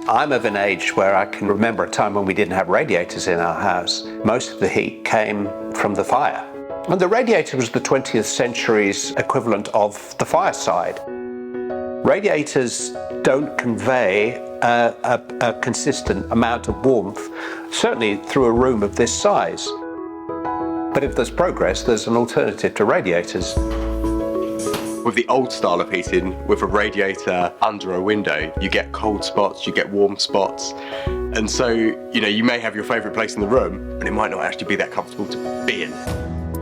I'm of an age where I can remember a time when we didn't have radiators in our house. Most of the heat came from the fire. And the radiator was the 20th century's equivalent of the fireside. Radiators don't convey a consistent amount of warmth, certainly through a room of this size. But if there's progress, there's an alternative to radiators. With the old style of heating, with a radiator under a window, you get cold spots, you get warm spots. And so, you may have your favourite place in the room, but it might not actually be that comfortable to be in.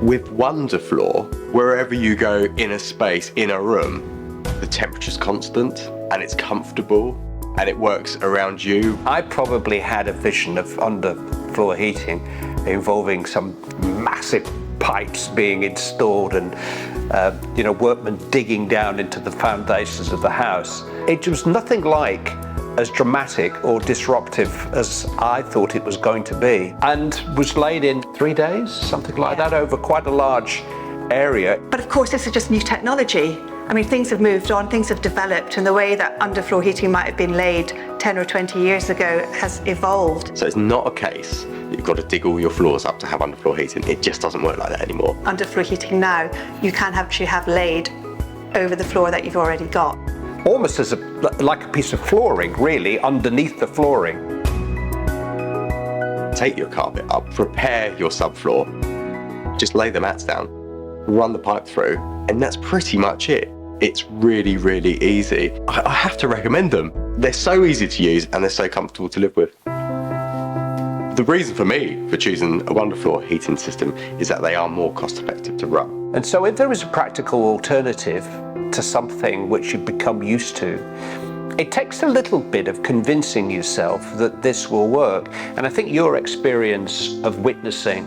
With Wundafloor, wherever you go in a space, in a room, the temperature's constant and it's comfortable and it works around you. I probably had a vision of underfloor heating involving some massive pipes being installed and workmen digging down into the foundations of the house. It was nothing like as dramatic or disruptive as I thought it was going to be, and was laid in 3 days, something like that, over quite a large area. But of course, this is just new technology. I mean, things have moved on, things have developed, and the way that underfloor heating might have been laid 10 or 20 years ago has evolved. So it's not a case that you've got to dig all your floors up to have underfloor heating. It just doesn't work like that anymore. Underfloor heating now, you can actually have laid over the floor that you've already got. Almost as like a piece of flooring, really, underneath the flooring. Take your carpet up, prepare your subfloor, just lay the mats down, run the pipe through, and that's pretty much it. It's really, really easy. I have to recommend them. They're so easy to use and they're so comfortable to live with. The reason for me for choosing a Wundafloor heating system is that they are more cost effective to run. And so if there is a practical alternative to something which you've become used to, it takes a little bit of convincing yourself that this will work. And I think your experience of witnessing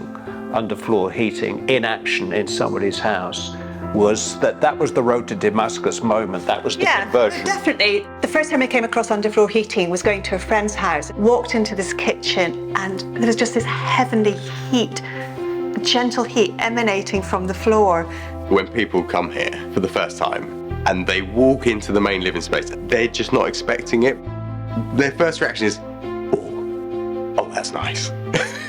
underfloor heating in action in somebody's house was that was the road to Damascus moment. That was the conversion. Yeah, definitely. The first time I came across underfloor heating was going to a friend's house. Walked into this kitchen and there was just this heavenly heat, gentle heat emanating from the floor. When people come here for the first time and they walk into the main living space, they're just not expecting it. Their first reaction is, oh, that's nice.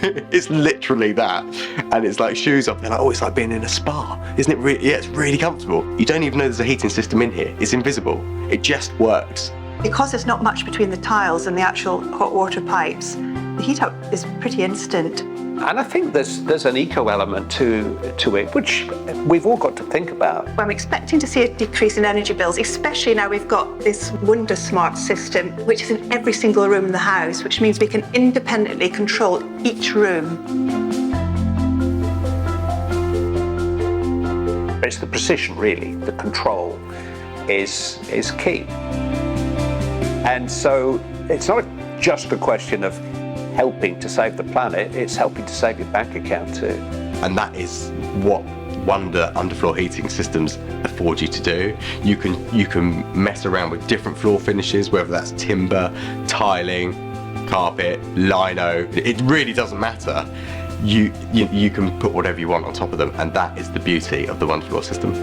It's literally that. And it's like shoes off. They're like, oh, it's like being in a spa. Isn't it really? Yeah, it's really comfortable. You don't even know there's a heating system in here. It's invisible. It just works. Because there's not much between the tiles and the actual hot water pipes, the heat up is pretty instant. And I think there's an eco element to it, which we've all got to think about. I'm expecting to see a decrease in energy bills, especially now we've got this Wunda Smart system, which is in every single room in the house, which means we can independently control each room. It's the precision, really. The control is key. And so it's not just a question of helping to save the planet, it's helping to save your bank account too. And that is what Wunda underfloor heating systems afford you to do. You can mess around with different floor finishes, whether that's timber, tiling, carpet, lino. It really doesn't matter. You can put whatever you want on top of them, and that is the beauty of the Wundafloor system.